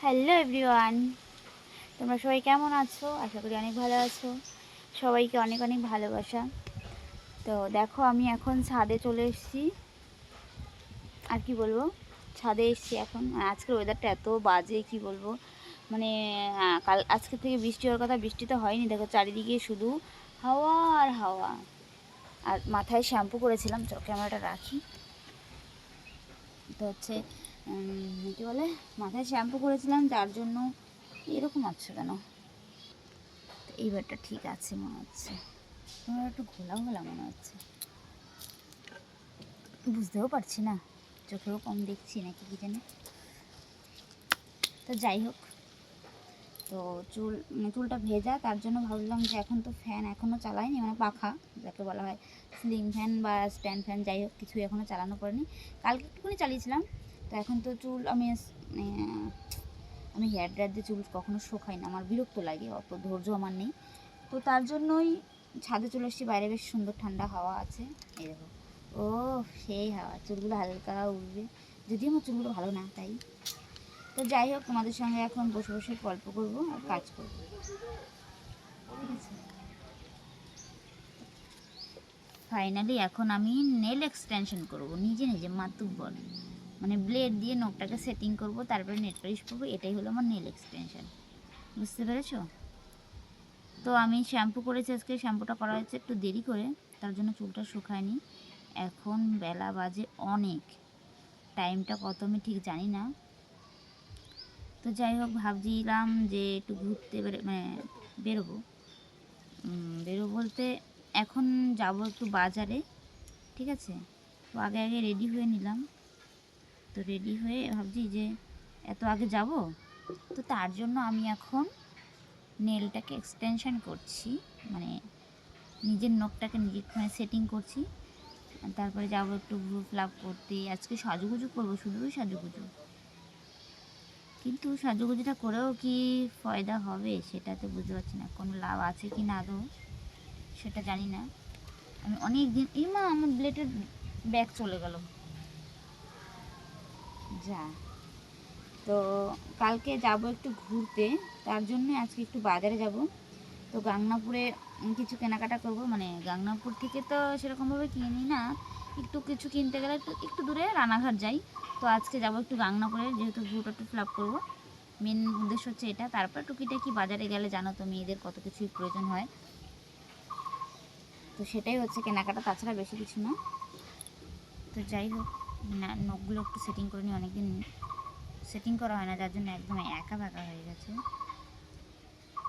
Hello everyone, তোমরা সবাই কেমন আছো? আশা করি অনেক ভালো আছো। সবাইকে অনেক অনেক ভালোবাসা। তো দেখো, আমি এখন ছাদে চলে এসেছি। আর কি বলবো, ছাদে এসেছি এখন। আজকের ওয়েদারটা এত বাজে, কি বলবো। মানে আজকে থেকে বৃষ্টি হওয়ার কথা, বৃষ্টি তো হয়নি। দেখো চারিদিকে শুধু হাওয়া আর হাওয়া। আর মাথায় শ্যাম্পু করেছিলাম, চল ক্যামেরাটা রাখি। তো হচ্ছে কী বলে, মাথায় শ্যাম্পু করেছিলাম, যার জন্য এরকম আছে কেন। এইবারটা ঠিক আছে মনে হচ্ছে, তোমার একটু ঘোলা ঘোলা মনে হচ্ছে, বুঝতেও পারছি না, চোখেও কম দেখছি নাকি কি জানি। তো যাই হোক, তো চুলটা ভেজা, তার জন্য ভাবলাম যে এখন তো ফ্যান এখনও চালাইনি, মানে পাখা যাকে বলা হয়, সিলিং ফ্যান বা স্ট্যান্ড ফ্যান, যাই হোক কিছুই এখনও চালানো পড়েনি। কালকে একটুখানি চালিয়েছিলাম। তো এখন তো চুল আমি হেয়ার ড্রায়ার দিয়ে চুল কখনো শোকাই না, আমার বিরক্ত লাগে, অত ধৈর্য আমার নেই। তো তার জন্যই ছাদে চলে এসেছি। বাইরে বেশ সুন্দর ঠান্ডা হাওয়া আছে, এই দেখো। ও সেই হাওয়া, চুলগুলো হালকা উঠবে, যদিও আমার চুলগুলো ভালো না তাই। তো যাই হোক, তোমাদের সঙ্গে এখন বসে বসে গল্প করবো আর কাজ করবো, ঠিক আছে। ফাইনালি এখন আমি নেল এক্সটেনশন করব, নিজে নিজে মাতুব্বর, মানে ব্লেড দিয়ে নখটাকে সেটিং করব, তারপরে নেল পালিশ করবো। এটাই হলো আমার নেল এক্সটেনশন, বুঝতে পেরেছো? তো আমি শ্যাম্পু করেছি আজকে, শ্যাম্পুটা করা হয়েছে একটু দেরি করে, তার জন্য চুলটা শুকায়নি। এখন বেলা বাজে অনেক, টাইমটা কত আমি ঠিক জানি না। তো যাই হোক, ভাবছিলাম যে একটু ঘুরতে বেরোবো। বলতে এখন যাব একটু বাজারে, ঠিক আছে। তো আগে আগে রেডি হয়ে নিলাম। তো রেডি হয়ে ভাবছি যে এত আগে যাব, তো তার জন্য আমি এখন নেলটাকে এক্সটেনশন করছি, মানে নিজের নখটাকে নিজে সেটিং করছি। তারপরে যাবো একটু ভ্রু ফ্লাপ করতে। আজকে সাজুগুজু করবো, শুধুই সাজুগুজু। কিন্তু সাজুগুজুটা করেও কি ফয়দা হবে সেটা তো বুঝতে পারছি না, কোনো লাভ আছে কি না আদৌ সেটা জানি না। আমি অনেক দিন, আমার ব্লেডের ব্যাগ চলে গেল যা। তো কালকে যাব একটু ঘুরতে, তার জন্য আজকে একটু বাজারে যাব। তো গাংনাপুরে কিছু কেনাকাটা করব, মানে গাংনাপুর থেকে তো সেরকমভাবে কিনি না, একটু কিছু কিনতে গেলে একটু দূরে রানাঘাট যাই। তো আজকে যাব একটু গাংনাপুরে, যেহেতু ভ্রুটা একটু ফ্লাপ করবো, মেন উদ্দেশ্য হচ্ছে এটা। তারপর টুকিটাকি বাজারে গেলে জানো তো মেয়েদের কত কিছুই প্রয়োজন হয়, তো সেটাই হচ্ছে কেনাকাটা, তাছাড়া বেশি কিছু না। তো যাই হোক, নখগুলো একটু সেটিং করে নিই, অনেকদিন সেটিং করা হয় না, যার জন্য একদম একা ফাঁকা হয়ে গেছে।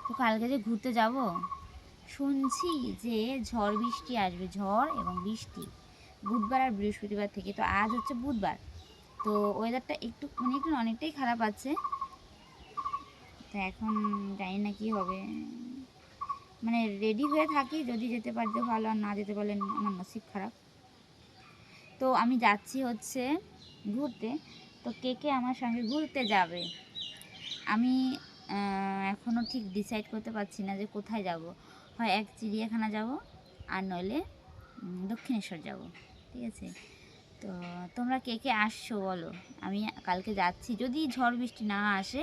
তো কালকে যে ঘুরতে যাব, শুনছি যে ঝড় বৃষ্টি আসবে, ঝড় এবং বৃষ্টি বুধবার আর বৃহস্পতিবার থেকে। তো আজ হচ্ছে বুধবার, তো ওয়েদারটা একটু অনেকটাই খারাপ আছে। তো এখন জানি না কী হবে, মানে রেডি হয়ে থাকি, যদি যেতে পারতে ভালো, আর না যেতে পারলে আমার নসিব খারাপ। তো আমি যাচ্ছি হচ্ছে ঘুরতে। তো কে কে আমার সঙ্গে ঘুরতে যাবে আমি এখনও ঠিক ডিসাইড করতে পারছি না যে কোথায় যাব। হয় এক চিড়িয়াখানা যাব, আর নইলে দক্ষিণেশ্বর যাব, ঠিক আছে। তো তোমরা কে কে আসছো বলো। আমি কালকে যাচ্ছি, যদি ঝড় বৃষ্টি না আসে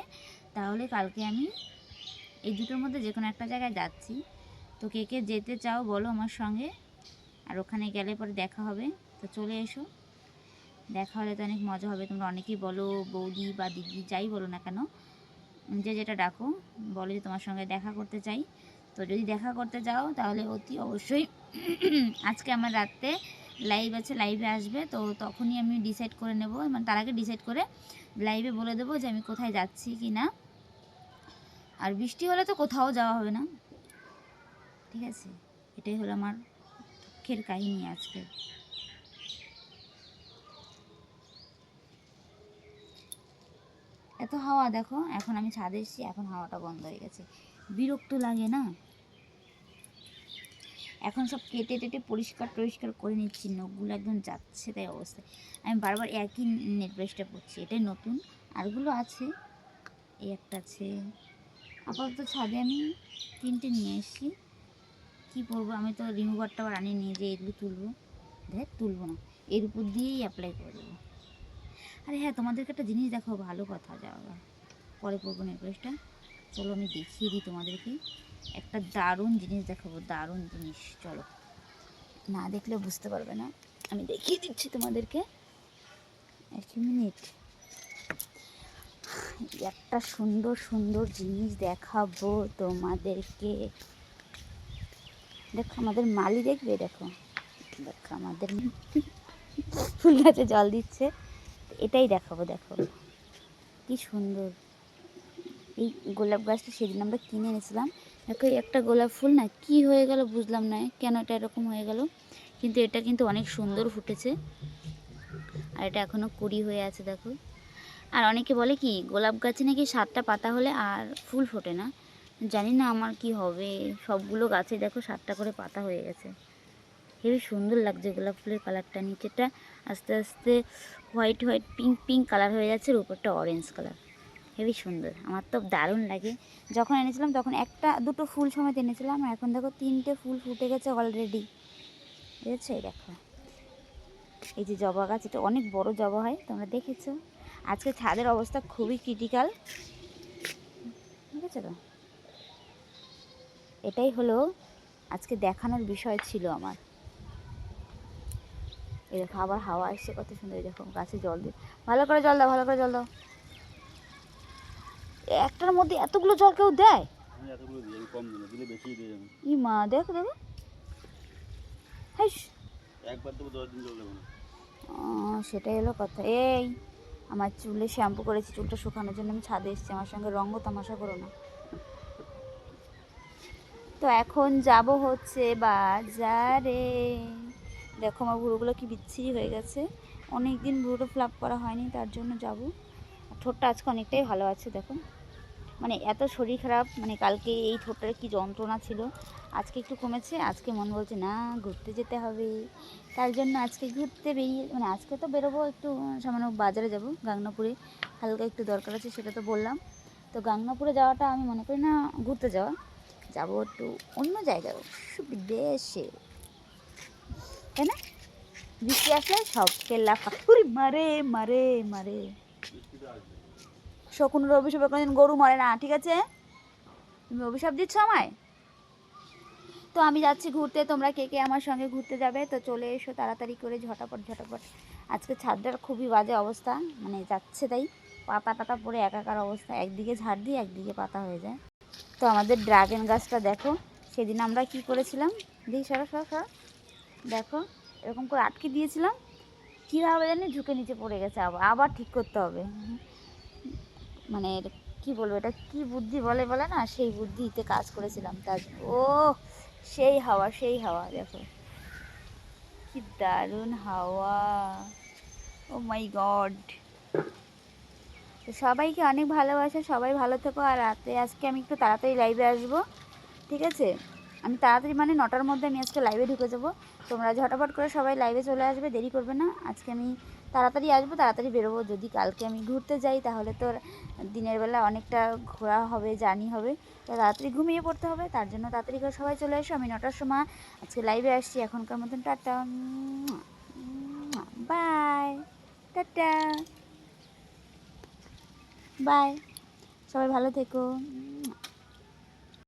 তাহলে কালকে আমি এই দুটোর মধ্যে যে কোনো একটা জায়গায় যাচ্ছি। তো কে কে যেতে চাও বলো আমার সঙ্গে, আর ওখানে গেলে পরে দেখা হবে। তো চলে এসো, দেখা হলে তো অনেক মজা হবে। তোমরা অনেকেই বলো বৌদি বা দিদি, যাই বলো না কেন, যে যেটা ডাকো, বলো যে তোমার সঙ্গে দেখা করতে চাই। তো যদি দেখা করতে যাও তাহলে অতি অবশ্যই আজকে আমার রাতে লাইভ আছে, লাইভে আসবে। তো তখনই আমি ডিসাইড করে নেব, মানে তার আগে ডিসাইড করে লাইভে বলে দেবো যে আমি কোথায় যাচ্ছি কি না। আর বৃষ্টি হলে তো কোথাও যাওয়া হবে না, ঠিক আছে। এটাই হলো আমার দুঃখের কাহিনী আজকে। এত হাওয়া দেখো, এখন আমি ছাদে এসেছি, এখন হাওয়াটা বন্ধ হয়ে গেছে, বিরক্ত লাগে না। এখন সব কেটে টেটে পরিষ্কার টরিষ্কার করে নিচ্ছি, নখগুলো একদম যাচ্ছে তাই অবস্থায়। আমি বারবার একই নেট ব্রাশটা পরছি, এটাই নতুন, আরগুলো আছে, এই একটা আছে। আপাতত ছাদে আমি 3টে নিয়ে এসেছি, কী করবো, আমি তো রিমুভারটা আবার আনিনি যে এগুলো তুলবো, তুলবো না, এর উপর দিয়েই অ্যাপ্লাই করে দেবো। আরে হ্যাঁ, তোমাদেরকে একটা জিনিস দেখো, ভালো কথা যাওয়া, পরে পরবো নেল পলিশটা। চলো আমি দেখিয়ে দিই তোমাদেরকে, একটা দারুণ জিনিস দেখাবো, দারুণ জিনিস। চলো, না দেখলে বুঝতে পারবে না, আমি দেখিয়ে দিচ্ছি তোমাদেরকে। এক মিনিট, একটা সুন্দর সুন্দর জিনিস দেখাবো তোমাদেরকে। দেখো আমাদের মালি দেখবে, দেখো দেখো আমাদের ফুল গাছে জল দিচ্ছে, এটাই দেখাবো। দেখো কি সুন্দর এই গোলাপ গাছটা, সেদিন আমরা কিনে এনেছিলাম। দেখো একটা গোলাপ ফুল না কি হয়ে গেল বুঝলাম না কেন এটা এরকম হয়ে গেল, কিন্তু এটা কিন্তু অনেক সুন্দর ফুটেছে, আর এটা এখনও কুড়ি হয়ে আছে দেখো। আর অনেকে বলে কি গোলাপ গাছে নাকি 7টা পাতা হলে আর ফুল ফোটে না, জানি না আমার কি হবে। সবগুলো গাছে দেখো 7টা করে পাতা হয়ে গেছে, হেবি সুন্দর লাগছে গোলাপ ফুলের কালারটা। নিচেটা আস্তে আস্তে white white pink pink colour হয়ে যাচ্ছে, আর উপরটা অরেঞ্জ কালার, হেবি সুন্দর। আমার তো দারুণ লাগে। যখন এনেছিলাম তখন একটা দুটো ফুল সমেত এনেছিলাম, আর এখন দেখো 3টে ফুল ফুটে গেছে অলরেডি, বুঝেছো? এই দেখো এই যে জবা গাছ, এটা অনেক বড় জবা হয়, তোমরা দেখেছো। আজকে ছাদের অবস্থা খুবই ক্রিটিক্যাল, ঠিক আছে? তো এটাই হলো আজকে দেখানোর বিষয় ছিল আমার। এই দেখো আবার হাওয়া আসছে কত সুন্দর, দেখো গাছে জল দিয়ে, ভালো করে জল দাও, ভালো করে জল দাও। একটার মধ্যে এতগুলো জল কেউ দেয়? ই মা, দেখ দেখো, একবার দেবো 10 দিন জল দেবো না। সেটাই হলো কথা। এই আমার চুলে শ্যাম্পু করেছি, চুলটা শুকানোর জন্য আমি ছাদে এসেছি, আমার সঙ্গে রঙ্গ তামাশা করো না। তো এখন যাব হচ্ছে বাজারে। দেখো আমার ভুরুগুলো কি বিচ্ছিরি হয়ে গেছে, অনেক দিন ভুরুটা ফ্লাপ করা হয়নি, তার জন্য যাব। ঠোঁটটা আজকে অনেকটাই ভালো আছে দেখো, মানে এত শরীর খারাপ, মানে কালকে এই ঠোঁটটার কি যন্ত্রণা ছিল, আজকে একটু কমেছে। আজকে মন বলছে না ঘুরতে যেতে হবে, তার জন্য আজকে ঘুরতে বেরিয়ে, মানে আজকে তো বেরোবো একটু, সামান্য বাজারে যাব গাংনাপুরে, হালকা একটু দরকার আছে সেটা তো বললাম। তো গাংনাপুরে যাওয়াটা আমি মনে করি না ঘুরতে যাওয়া, যাবো একটু অন্য জায়গায়, বিদেশে, তাই না? বৃষ্টি আসলে সব কেল্লা মারে মারে মারে। শকুনের অভিশাপে কোনোদিন গরু মরে না, ঠিক আছে? তুমি অভিশাপ দিচ্ছ আমায়। তো আমি যাচ্ছি ঘুরতে, তোমরা কে কে আমার সঙ্গে ঘুরতে যাবে তো চলে এসো তাড়াতাড়ি করে, ঝটাপট ঝটাপট। আজকে ছাদটার খুবই বাজে অবস্থা, মানে যাচ্ছে তাই, পাতা টাতা পড়ে একাকার অবস্থা, একদিকে ঝাড় দিই একদিকে পাতা হয়ে যায়। তো আমাদের ড্রাগন গাছটা দেখো, সেদিন আমরা কি করেছিলাম, দিই সরা সরা সরা, দেখো এরকম করে আটকে দিয়েছিলাম, কীভাবে জানি ঝুঁকে নিচে পড়ে গেছে, আবার আবার ঠিক করতে হবে। মানে কি বলবো, এটা কি বুদ্ধি বলে বলে না, সেই বুদ্ধিতে কাজ করেছিলাম। তার ও সেই হাওয়া, সেই হাওয়া, দেখো কি দারুণ হাওয়া, ও মাই গড। তো সবাইকে অনেক ভালোবাসা, সবাই ভালো থেকো। আর রাতে আজকে আমি একটু তাড়াতাড়ি লাইভে আসবো, ঠিক আছে? আমি তাড়াতাড়ি মানে 9টার মধ্যে আমি আজকে লাইভে ঢুকে যাবো, তোমরা ঝটাপট করে সবাই লাইভে চলে আসবে, দেরি করবে না। আজকে আমি তাড়াতাড়ি আসবো, তাড়াতাড়ি বেরোবো। যদি কালকে আমি ঘুরতে যাই তাহলে তো দিনের বেলা অনেকটা ঘোরা হবে, জার্নি হবে, তো তাড়াতাড়ি ঘুমিয়ে পড়তে হবে, তার জন্য তাড়াতাড়ি করে সবাই চলে এসো। আমি 9টার সময় আজকে লাইভে আসছি, এখনকার মতন টাটা, বাই, টাটা, বাই, সবাই ভালো থেকো।